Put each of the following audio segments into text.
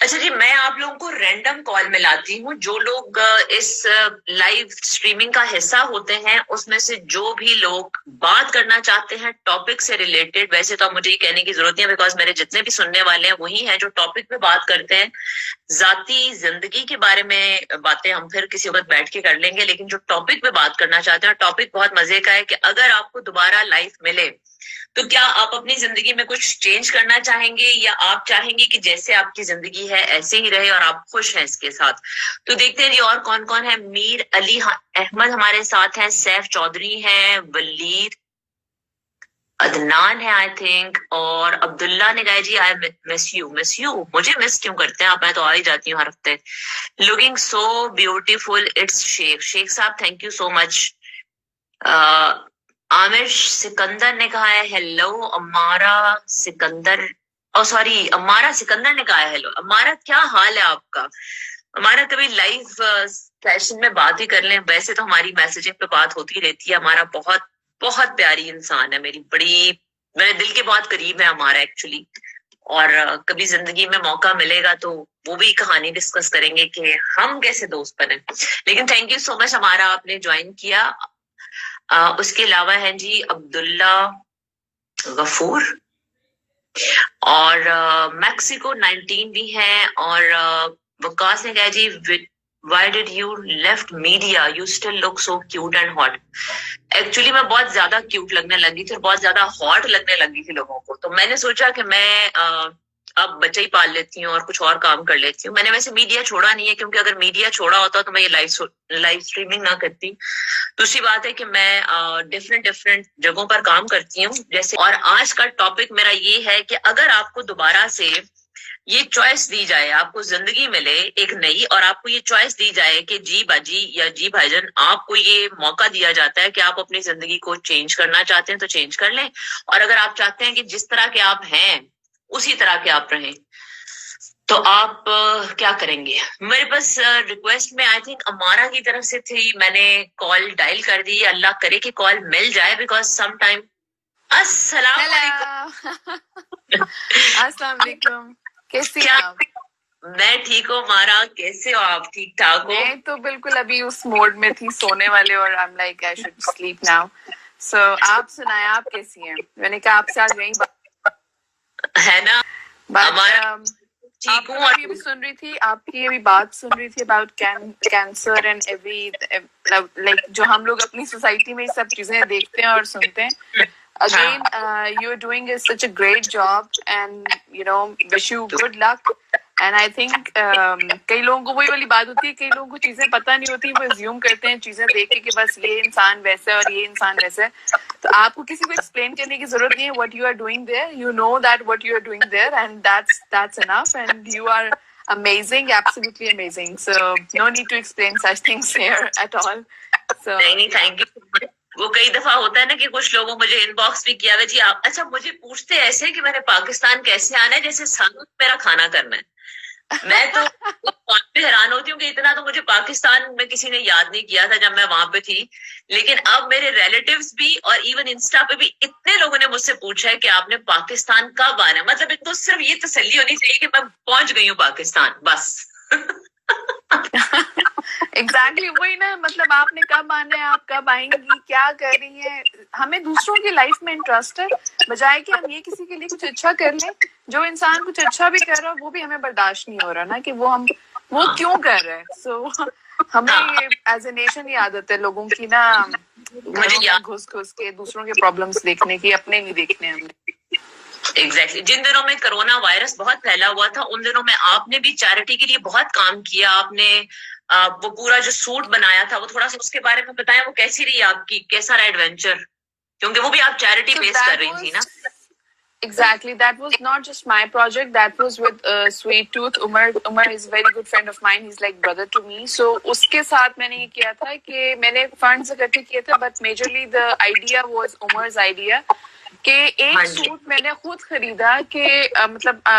اچھا جی، میں آپ لوگوں کو رینڈم کال میں لاتی ہوں. جو لوگ اس لائیو اسٹریمنگ کا حصہ ہوتے ہیں اس میں سے جو بھی لوگ بات کرنا چاہتے ہیں ٹاپک سے ریلیٹڈ، ویسے تو مجھے یہ کہنے کی ضرورت نہیں ہے بیکاز میرے جتنے بھی سننے والے ہیں وہی ہیں جو ٹاپک پہ بات کرتے ہیں. ذاتی زندگی کے بارے میں باتیں ہم پھر کسی وقت بیٹھ کے کر لیں گے، لیکن جو ٹاپک پہ بات کرنا چاہتے ہیں، ٹاپک بہت مزے کا ہے کہ اگر آپ کو دوبارہ لائف ملے تو کیا آپ اپنی زندگی میں کچھ چینج کرنا چاہیں گے، یا آپ چاہیں گے کہ جیسے آپ کی زندگی ہے ایسے ہی رہے اور آپ خوش ہیں اس کے ساتھ. تو دیکھتے ہیں جی اور کون کون ہے. میر علی احمد ہمارے ساتھ ہیں، سیف چودھری ہیں، ولید عدنان ہے آئی تھنک، اور عبداللہ نے کہا جی آئی مس یو. مجھے مس کیوں کرتے ہیں آپ؟ میں تو آ ہی جاتی ہوں ہر ہفتے. لوکنگ سو بیوٹیفل اٹس شیخ صاحب، تھینک یو سو مچ. عامر سکندر نے کہا ہے ہیلو. امارا سکندر، او سوری امارا سکندر نے کہا ہے ہیلو. امارا کیا حال ہے آپ کا؟ ہمارا کبھی لائیو سیشن میں بات ہی کر لیں. ویسے تو ہماری میسجنگ پہ بات ہوتی رہتی ہے. ہمارا بہت بہت پیاری انسان ہے، میری بڑی میرے دل کے بہت قریب ہے ہمارا ایکچولی. اور کبھی زندگی میں موقع ملے گا تو وہ بھی کہانی ڈسکس کریں گے کہ ہم کیسے دوست بنے. لیکن تھینک یو سو مچ ہمارا آپ نے جوائن کیا. اس کے علاوہ ہیں جی عبداللہ غفور اور میکسیکو 19 بھی ہیں، اور وکاس نے کہا جی why did you left media you still look so cute and hot. Actually میں بہت زیادہ کیوٹ لگنے لگی تھی اور بہت زیادہ ہاٹ لگنے لگی تھی لوگوں کو، تو میں نے سوچا کہ میں اب بچہ ہی پال لیتی ہوں اور کچھ اور کام کر لیتی ہوں. میں نے ویسے میڈیا چھوڑا نہیں ہے، کیونکہ اگر میڈیا چھوڑا ہوتا تو میں یہ لائیو اسٹریمنگ نہ کرتی. دوسری بات ہے کہ میں ڈفرینٹ جگہوں پر کام کرتی ہوں جیسے. اور آج کا ٹاپک میرا یہ ہے کہ اگر آپ کو دوبارہ سے یہ چوائس دی جائے، آپ کو زندگی ملے ایک نئی، اور آپ کو یہ چوائس دی جائے کہ جی باجی یا جی بھائی جان، آپ کو یہ موقع دیا جاتا ہے کہ آپ اپنی زندگی کو چینج کرنا چاہتے ہیں تو چینج کر لیں، اور اگر آپ چاہتے ہیں کہ جس طرح کے آپ ہیں اسی طرح کے آپ رہیں تو آپ کیا کریں گے؟ میرے پاس ریکویسٹ میں آئی تھنک امارا کی طرف سے تھی. میں نے کال ڈائل کر دی، اللہ کرے کہ کال مل جائے بیکاز سم ٹائم. السلام علیکم. السلام علیکم، کیسی ہیں آپ؟ میں ٹھیک ہوں. مارا کیسے ہو آپ؟ ٹھیک ٹھاک ہو؟ میں تو بالکل ابھی اس موڈ میں تھی سونے والے، اور I'm like I should sleep now. So آپ سنائیں، آپ کیسی ہیں؟ میں نے کہا آپ سے آج یہی ہے نا. ہمارا ٹھیک ہوں. ابھی سن رہی تھی آپ کی ابھی بات سن رہی تھی about cancer and every like جو ہم لوگ اپنی سوسائٹی میں یہ سب چیزیں دیکھتے ہیں اور سنتے ہیں. Again, you're doing such a great job, and wish you good luck. And I think کئی لوگوں کو وہی والی بات ہوتی ہے، کئی لوگوں کو چیزیں پتہ نہیں ہوتی، وہ assume کرتے ہیں چیزیں دیکھ کے کہ بس یہ انسان ویسا ہے اور یہ انسان ویسا ہے. تو آپ کو کسی کو ایکسپلین کرنے کی ضرورت نہیں ہے. what you are doing there, you know that what you are doing there, and that's enough, and you are amazing, absolutely amazing. So no need to explain such things here at all. So نہیں thank you. وہ کئی دفعہ ہوتا ہے نا کہ کچھ لوگوں مجھے ان باکس بھی کیا ہوا جی آپ اچھا مجھے پوچھتے ایسے کہ میں نے پاکستان کیسے آنا ہے جیسے سانگ میرا کھانا کرنا ہے. میں تو پہ حیران ہوتی ہوں کہ اتنا تو مجھے پاکستان میں کسی نے یاد نہیں کیا تھا جب میں وہاں پہ تھی. لیکن اب میرے ریلیٹیوز بھی اور ایون انسٹا پہ بھی اتنے لوگوں نے مجھ سے پوچھا ہے کہ آپ نے پاکستان کب آنا ہے. مطلب ایک تو صرف یہ تسلی ہونی چاہیے کہ میں پہنچ گئی ہوں پاکستان بس. ایگزیکٹلی وہی نا، مطلب آپ نے کب آنا ہے، آپ کب آئیں گی، کیا کر رہی ہیں. ہمیں دوسروں کی لائف میں انٹرسٹ ہے، بجائے کہ ہم یہ کسی کے لیے کچھ اچھا کر لیں. جو انسان کچھ اچھا بھی کر رہا ہے وہ بھی ہمیں برداشت نہیں ہو رہا نا کہ وہ کیوں کر رہے ہیں. سو ہمیں یہ ایز اے نیشن یہ عادت ہے لوگوں کی نا، گھروں میں گھس کے دوسروں کے پرابلمس دیکھنے کی، اپنے نہیں دیکھنے ہم نے. ایگزیکٹلی. جن دنوں میں کرونا وائرس بہت پھیلا ہوا تھا ان دنوں میں آپ نے بھی چیریٹی کے لیے بہت کام کیا. آپ نے وہ پورا جو سوٹ بنایا تھا وہ تھوڑا سا اس کے بارے میں بتائیں، وہ کیسی رہی آپ کی، کیسا رہا ایڈونچر؟ کیونکہ وہ بھی آپ چیریٹی بیس کر رہی تھی نا. Exactly. That was not just my project. That was with Sweet Tooth. Umar is a very good friend of mine. He's like brother to me. So اس کے ساتھ میں نے یہ کیا تھا کہ میں نے funds اکٹھے کیے تھے, but majorly the idea was Umar's idea. کہ ایک سوٹ میں نے خود خریدا کہ مطلب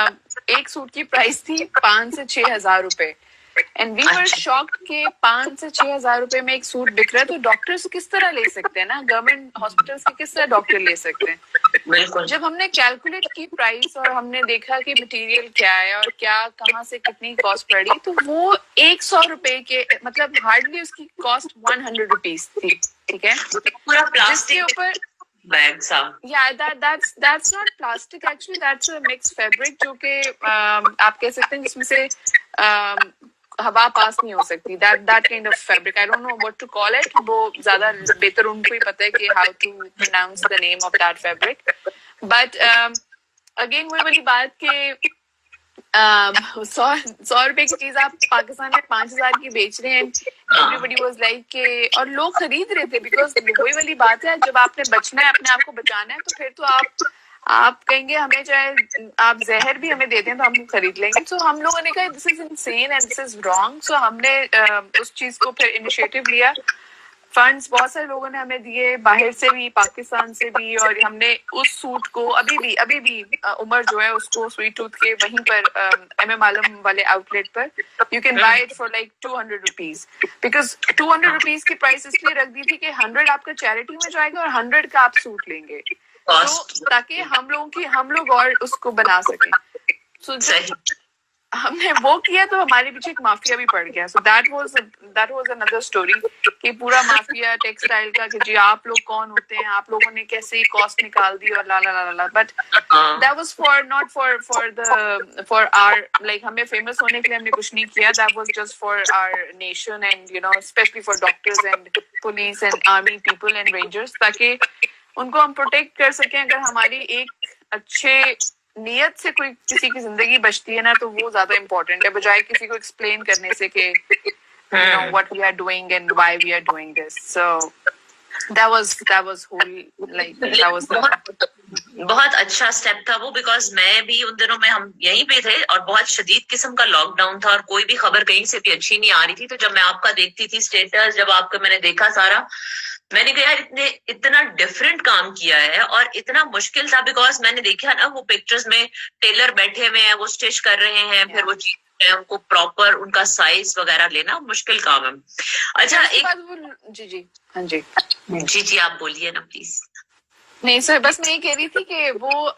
ایک سوٹ کی پرائس تھی 5,000 سے 6,000 روپے. and we were shocked کہ 5 سے 6 ہزار روپے میں ایک سوٹ بک رہا ہے, تو ڈاکٹرز کس طرح لے سکتے ہیں نا, گورنمنٹ ہاسپٹلس کے کس طرح ڈاکٹر لے سکتے ہیں. بالکل. جب ہم نے کیلکولیٹ کی پرائس اور ہم نے دیکھا کہ مٹیریل کیا ہے اور کیا کہاں سے کتنی کاسٹ پڑی, تو وہ 100 روپے کے مطلب ہارڈلی اس کی کاسٹ 100 روپیز تھی. ٹھیک ہے, پورا جس کے پلاسٹک اوپر بیگ سا. Yeah, that's not plastic actually, that's a mixed fabric جو کہ آپ کہہ سکتے ہیں جس میں سے ہوا پاس نہیں ہو سکتی. That kind of fabric, I don't know what to call it. وہ زیادہ بہتر ان کو ہی پتہ ہے کہ how to pronounce the name of that fabric. But again وہی والی بات کہ 100 روپے کی چیز آپ پاکستان میں 5000 کی بیچ رہے ہیں. Everybody was like کہ, اور لوگ خرید رہے تھے بیکاز وہی والی بات ہے, جب آپ نے بچنا ہے, اپنے آپ کو بچانا ہے, تو پھر تو آپ کہیں گے ہمیں چاہے آپ زہر بھی ہمیں دے دیں تو ہم خرید لیں گے. سو ہم لوگوں نے کہا this is insane and this is wrong. So ہم نے اس چیز کو پھر انیشیٹو لیا. فنڈس بہت سارے لوگوں نے ہمیں دیے, باہر سے بھی, پاکستان سے بھی, اور ہم نے اس سوٹ کو ابھی بھی عمر جو ہے اس کو سویٹ ٹوتھ کے وہیں پر ایم ایم عالم والے آؤٹ لیٹ پر you can buy it for like 200 rupees, because 200 rupees کی پرائس اس لیے رکھ دی تھی کہ 100 آپ کا چیریٹی میں جائے گا اور 100 کا آپ سوٹ لیں گے, تو تاکہ ہم لوگ اور اس کو بنا سکیں. سو ہم نے وہ کیا تو ہمارے پیچھے ایک مافیا بھی پڑ گیا. سو دیٹ واز اندر اسٹوری کہ پورا مافیا ٹیکسٹائل کا کہ جی آپ لوگ کون ہوتے ہیں, آپ لوگوں نے کیسے کاسٹ نکال دی اور لا لا لا لا. But that was for our like ہمیں فیمس ہونے کے لیے ہم نے کچھ نہیں کیا. That was just for our nation and you know especially for doctors and police and army people and rangers, تاکہ ان کو ہم پروٹیکٹ کر سکیں. اگر ہماری ایک اچھے نیت سے کوئی کسی کی زندگی بچتی ہے نا, تو وہ زیادہ امپورٹنٹ ہے, بجائے کسی کو ایکسپلین کرنے سے کہ you know what we are doing and why we are doing this. So that was whole like that was بہت اچھا اسٹیپ تھا وہ, بیکاز میں بھی ان دنوں میں ہم یہیں پہ تھے اور بہت شدید قسم کا لاک ڈاؤن تھا اور کوئی بھی خبر کہیں سے بھی اچھی نہیں آ رہی تھی. تو جب میں آپ کا دیکھتی تھی اسٹیٹس, جب آپ کا میں نے دیکھا سارا, میں نے کہا یار اتنا ڈفرینٹ کام کیا ہے اور اتنا مشکل تھا, بیکاز میں نے دیکھا نا وہ پکچرز میں ٹیلر بیٹھے ہوئے ہیں, وہ اسٹچ کر رہے ہیں, پھر وہ چیز ان کو پراپر ان کا سائز وغیرہ لینا مشکل کام ہے. اچھا ایک جی آپ بولیے نا پلیز. نہیں سر, بس میں یہ کہہ رہی تھی کہ وہ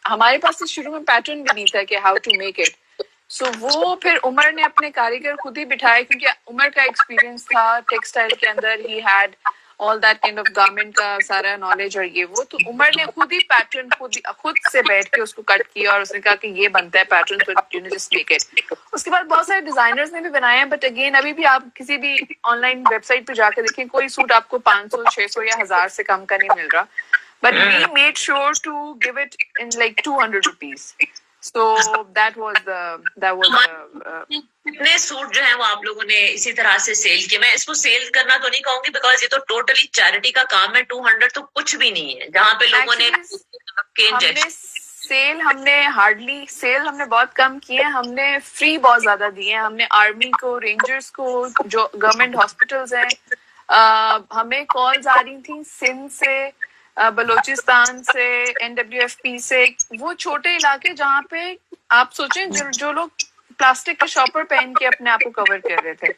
ہمارے پاس شروع میں پیٹرن بھی نہیں تھا کہ ہاؤ ٹو میک اٹ. سو وہ پھر عمر نے اپنے کاریگر خود ہی بٹھائے, کیونکہ عمر کا ایکسپیرینس تھا ٹیکسٹائل کے اندر, he had all that kind of garment کا سارا نالج اور یہ وہ. تو عمر نے خود ہی پیٹرن خود سے بیٹھ کے اس کو کٹ کیا اور اس نے کہا کہ یہ بنتا ہے پیٹرن, تو you know just make it. اس کے بعد بہت سارے ڈیزائنرز نے بھی بنائے ہیں, بٹ اگین ابھی بھی آپ کسی بھی آن لائن ویب سائٹ پہ جا کے دیکھیں, کوئی سوٹ آپ کو 500 600 یا 1000 سے کم کا نہیں مل رہا. But we made sure to give it in like 200 rupees. So that was کتنے سوٹ جو ہیں وہ آپ لوگوں نے اسی طرح سے سیل کیے. میں اس کو سیل کرنا تو نہیں کہوں گی, بیکاز یہ تو ٹوٹلی چیریٹی کا کام ہے. 200 تو کچھ بھی نہیں ہے, جہاں پہ لوگوں نے سیل ہم نے بہت کم کیے. ہم نے فری بہت زیادہ دیے ہیں. ہم نے آرمی کو, رینجرز کو, جو گورنمنٹ ہاسپٹلز ہیں, ہمیں کالز آ رہی تھیں سندھ سے, بلوچستان سے, NWFP سے, وہ چھوٹے علاقے جہاں پہ آپ سوچیں جو لوگ پلاسٹک کا شاپر پہن کے اپنے آپ کو کور کر رہے تھے.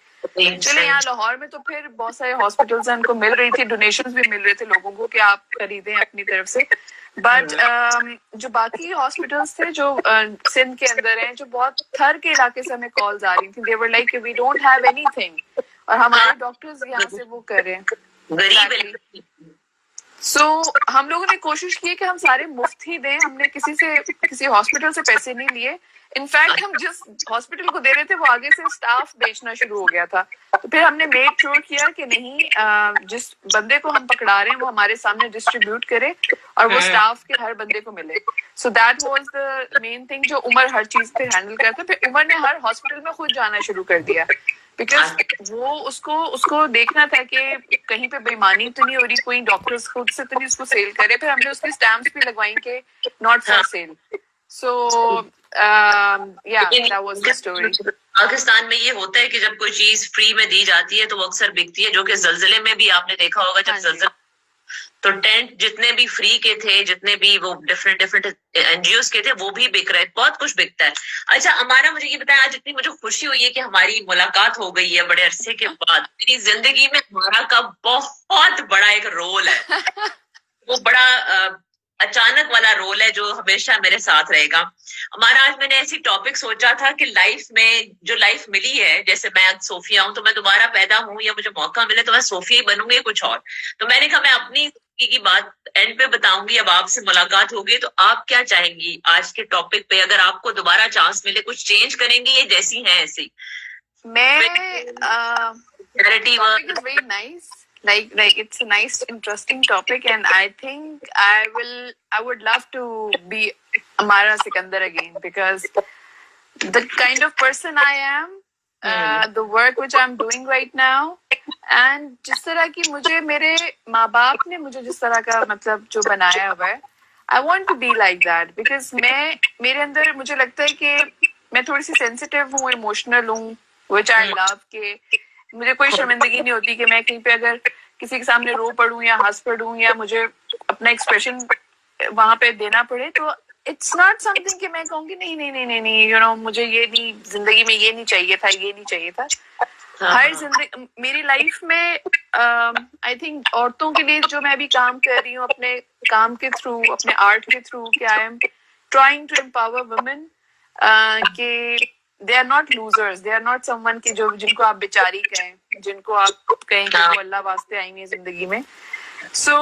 چلے یہاں لاہور میں تو پھر بہت سارے ہاسپٹلز ہیں, ان کو مل رہی تھی, ڈونیشنز بھی مل رہے تھے لوگوں کو کہ آپ خریدیں اپنی طرف سے. بٹ جو باقی ہاسپٹلز تھے جو سندھ کے اندر ہیں, جو بہت تھر کے علاقے سے ہمیں کالز آ رہی تھیں, they were like we don't have anything, اور ہمارے ڈاکٹرز یہاں سے وہ کر رہے ہیں. سو ہم لوگوں نے کوشش کی کہ ہم سارے مفت ہی دیں. ہم نے کسی ہاسپٹل سے پیسے نہیں لیے. انفیکٹ ہم جس ہاسپٹل کو دے رہے تھے وہ آگے سے اسٹاف بیچنا شروع ہو گیا تھا. تو پھر ہم نے میک شور کیا کہ نہیں, جس بندے کو ہم پکڑا رہے ہیں وہ ہمارے سامنے ڈسٹریبیوٹ کرے اور وہ اسٹاف کے ہر بندے کو ملے. So that was the main thing جو عمر ہر چیز پہ ہینڈل کرتا. پھر عمر نے ہر ہاسپٹل میں خود جانا شروع کر دیا, بیکاز وہ اس کو دیکھنا تھا کہ کہیں پہ بےمانی تو نہیں ہو رہی, کوئی ڈاکٹر خود سے تو نہیں اس کو سیل کرے. پھر ہم نے اس کی اسٹیمپس بھی لگوائیں کہ not for sale. So that was the story. Pakistan میں یہ ہوتا ہے کہ جب کوئی چیز فری میں دی جاتی ہے تو وہ اکثر بکتی ہے, جو کہ زلزلے میں بھی آپ نے دیکھا ہوگا. جب زلزلہ تو ٹینٹ جتنے بھی فری کے تھے, جتنے بھی وہ ڈفرینٹ NGOs کے تھے, وہ بھی بک رہے, بہت کچھ بکتا ہے. اچھا امارا, مجھے یہ بتائیں, آج اتنی مجھے خوشی ہوئی ہے کہ ہماری ملاقات ہو گئی ہے بڑے عرصے کے بعد. میری زندگی میں امارا کا بہت بڑا ایک رول ہے, وہ بڑا اچانک والا رول ہے جو ہمیشہ میرے ساتھ رہے گا. ہمارا آج میں نے ایسی ٹاپک سوچا تھا کہ لائف میں جو لائف ملی ہے, جیسے میں صوفیہ ہوں, تو میں دوبارہ پیدا ہوں یا مجھے موقع ملے تو میں صوفیہ ہی بنوں گی, کچھ اور. تو میں نے کہا میں اپنی زندگی کی بات اینڈ پہ بتاؤں گی. اب آپ سے ملاقات ہوگی تو آپ کیا چاہیں گی آج کے ٹاپک پہ؟ اگر آپ کو دوبارہ چانس ملے, کچھ چینج کریں گی یا جیسی ہیں ایسی؟ میں charity topic is very nice. Like it's a nice, interesting topic, and I think I would love to be Amara Sikandar again, because the kind of person I am, the work which I'm doing right now, and جس طرح کی مجھے میرے ماں باپ نے مجھے جس طرح کا مطلب جو بنایا ہوا ہے, I want to be like that, because میرے اندر مجھے لگتا ہے کہ میں تھوڑی سی سینسیٹیو ہوں, ایموشنل ہوں, which I love, کہ مجھے کوئی شرمندگی نہیں ہوتی کہ میں کہیں پہ اگر کسی کے سامنے رو پڑوں یا ہنس پڑوں یا مجھے اپنا ایکسپریشن وہاں پہ دینا پڑے. تو اٹس ناٹ سم تھنگ کہ میں کہوں گی نہیں نہیں نہیں نہیں نہیں, یو نو مجھے یہ نہیں, زندگی میں یہ نہیں چاہیے تھا, یہ نہیں چاہیے تھا. ہر زندگی میری لائف میں آئی تھنک عورتوں کے لیے جو میں ابھی کام کر رہی ہوں, اپنے کام کے تھرو, اپنے آرٹ کے تھرو, کہ I am trying to empower women, کہ they are not losers, they are not someone کہ جن کو آپ بیچاری کہیں, جن کو آپ کہیں کہ وہ اللہ واسطے آئی ہیں زندگی میں. So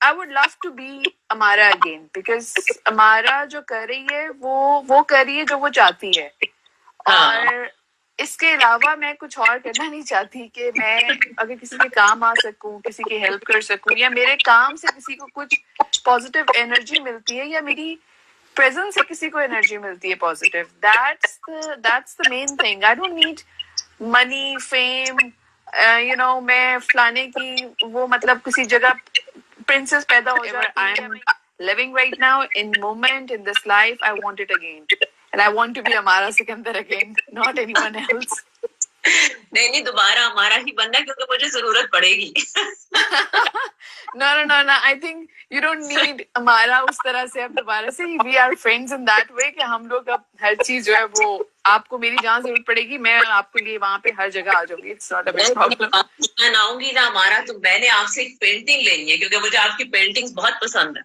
I would love to be Amara again, because Amara جو کر رہی ہے وہ کر رہی ہے جو وہ چاہتی ہے, اور اس کے علاوہ میں کچھ اور کرنا نہیں چاہتی کہ میں اگر کسی کے کام آ سکوں, کسی کی ہیلپ کر سکوں, یا میرے کام سے کسی کو کچھ پازیٹیو انرجی ملتی ہے, یا میری presence سے کسی کو انرجی ملتی ہے positive. That's the main thing. I don't need money, fame, you know, میں فلانے کی وہ مطلب کسی جگہ پرنسس پیدا ہو جاتی ہے. I'm living right now in moment in this life. I want it again, and I want to be Amara Sikandar again, not anyone else. نہیں دوبارہ ہمارا ہی بننا ہے, کیونکہ مجھے ضرورت پڑے گی. No, I think you don't need ہمارا اس طرح سے. اب دوبارہ سے we are friends in that way کہ ہم لوگ اب ہر چیز جو ہے وہ, آپ کو میری جہاں ضرورت پڑے گی میں آپ کے لیے وہاں پہ ہر جگہ آ جاؤں گی. It's not a big problem. میں آؤں گی نا ہمارا, تو میں نے آپ سے ایک پینٹنگ لینی ہے, کیونکہ مجھے آپ کی پینٹنگ بہت پسند ہے.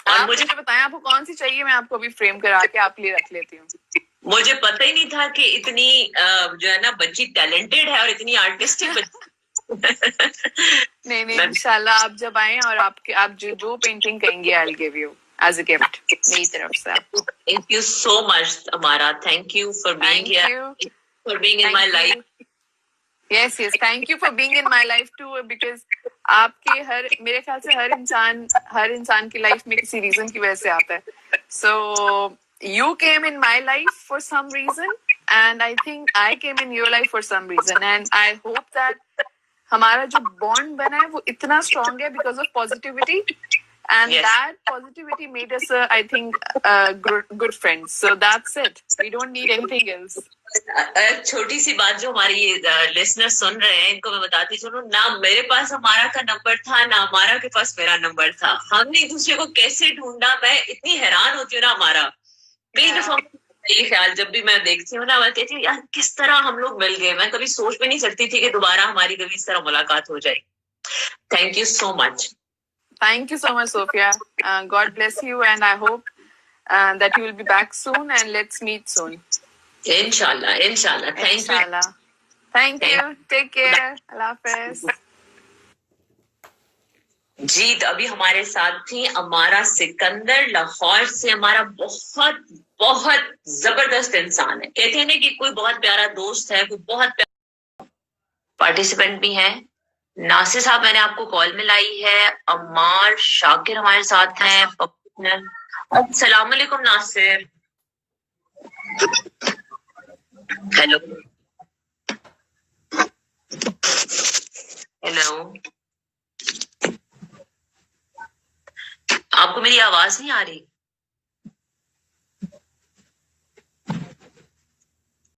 اور مجھے بتائیں آپ کو کون سی چاہیے, میں آپ کو ابھی فریم کرا کے آپ کے لیے رکھ لیتی ہوں. مجھے پتہ ہی نہیں تھا کہ اتنی جو ہے نا بچی ٹیلنٹڈ ہے اور اتنی آرٹسٹک بچی. نہیں انشاءاللہ آپ جب آئیں اور آپ جو پینٹنگ کہیں گے I'll give you as a gift میری طرف سے. Thank you so much Amara, thank you for being here, for being in my life. Yes, thank you for being in my life too, because آپ کے میرے خیال سے ہر انسان کی لائف میں کسی ریزن کی وجہ سے آتا ہے. So you came in my life for some reason, and I think I came in your life for some reason, and I hope that ہمارا جو بانڈ بنا ہے وہ اتنا اسٹرانگ ہے because of positivity, and Yes. that positivity made us I think good friends. So that's it, we don't need anything else. چھوٹی سی بات جو ہماری لسنر سن رہے ہیں ان کو میں بتاتی چلوں, نہ میرے پاس ہمارا کا نمبر تھا, نہ ہمارا کے پاس میرا نمبر تھا. ہم نے ایک دوسرے کو کیسے ڈھونڈا, میں اتنی حیران ہوتی ہوں نا. ہمارا کئی دفعہ یہ خیال جب بھی میں دیکھتی ہوں نا, میں کہتی ہوں یار کس طرح ہم لوگ مل گئے. میں کبھی سوچ بھی نہیں سکتی تھی کہ دوبارہ ہماری کبھی اس طرح ملاقات ہو جائے. Thank you so much. Thank you so much, Sophia. God bless you, and I hope that you will be back soon, and let's meet soon. انشاءاللہ. Thank you. Thank you. Take care. Allah Hafiz. جی تو ابھی ہمارے ساتھ تھی امارا سکندر لاہور سے. ہمارا بہت بہت زبردست انسان ہے. کہتے ہیں نا کہ کوئی بہت پیارا دوست ہے, کوئی بہت پیارا پارٹیسپینٹ بھی ہے. ناصر صاحب میں نے آپ کو کال میں لائی ہے. عمار شاکر ہمارے ساتھ ہیں. السلام علیکم ناصر. ہیلو آپ کو میری آواز نہیں آ رہی؟